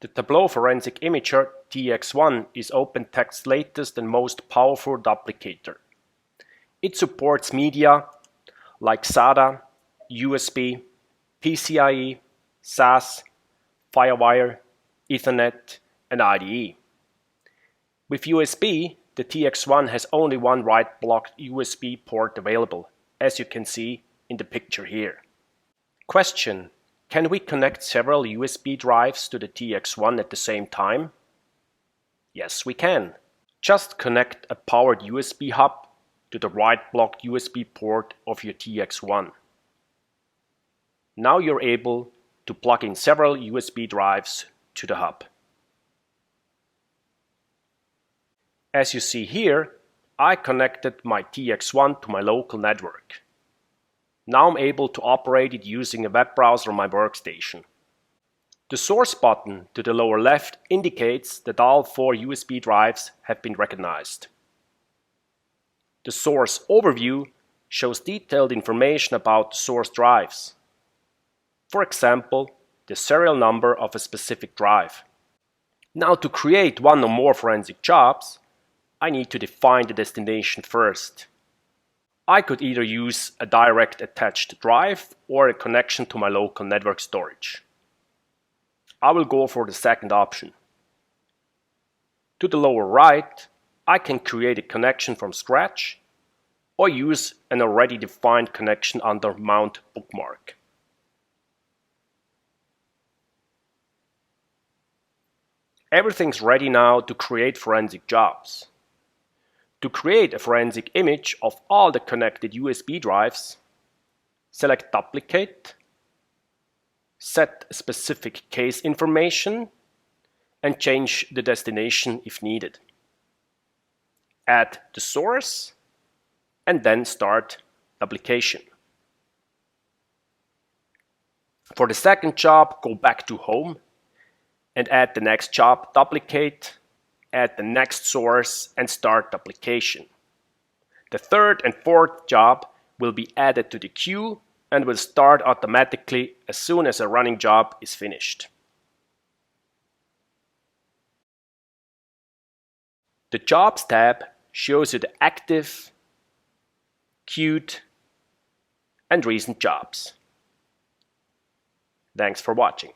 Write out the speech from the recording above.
The Tableau Forensic Imager TX1 is OpenText's latest and most powerful duplicator. It supports media like SATA, USB, PCIe, SAS, Firewire, Ethernet, and IDE. With USB, the TX1 has only one write-blocked USB port available, as you can see in the picture here. Question: can we connect several USB drives to the TX1 at the same time? Yes, we can. Just connect a powered USB hub to the write-blocked USB port of your TX1. Now you're able to plug in several USB drives to the hub. As you see here, I connected my TX1 to my local network. Now I'm able to operate it using a web browser on my workstation. The source button to the lower left indicates that all 4 USB drives have been recognized. The source overview shows detailed information about the source drives. For example, the serial number of a specific drive. Now, to create one or more forensic jobs, I need to define the destination first. I could either use a direct attached drive or a connection to my local network storage. I will go for the second option. To the lower right, I can create a connection from scratch or use an already defined connection under Mount Bookmark. Everything's ready now to create forensic jobs. To create a forensic image of all the connected USB drives, select Duplicate, set specific case information, and change the destination if needed. Add the source, and then start duplication. For the second job, go back to Home, and add the next job, Duplicate, add the next source, and start duplication. The third and fourth job will be added to the queue and will start automatically as soon as a running job is finished. The Jobs tab shows you the active, queued, and recent jobs. Thanks for watching.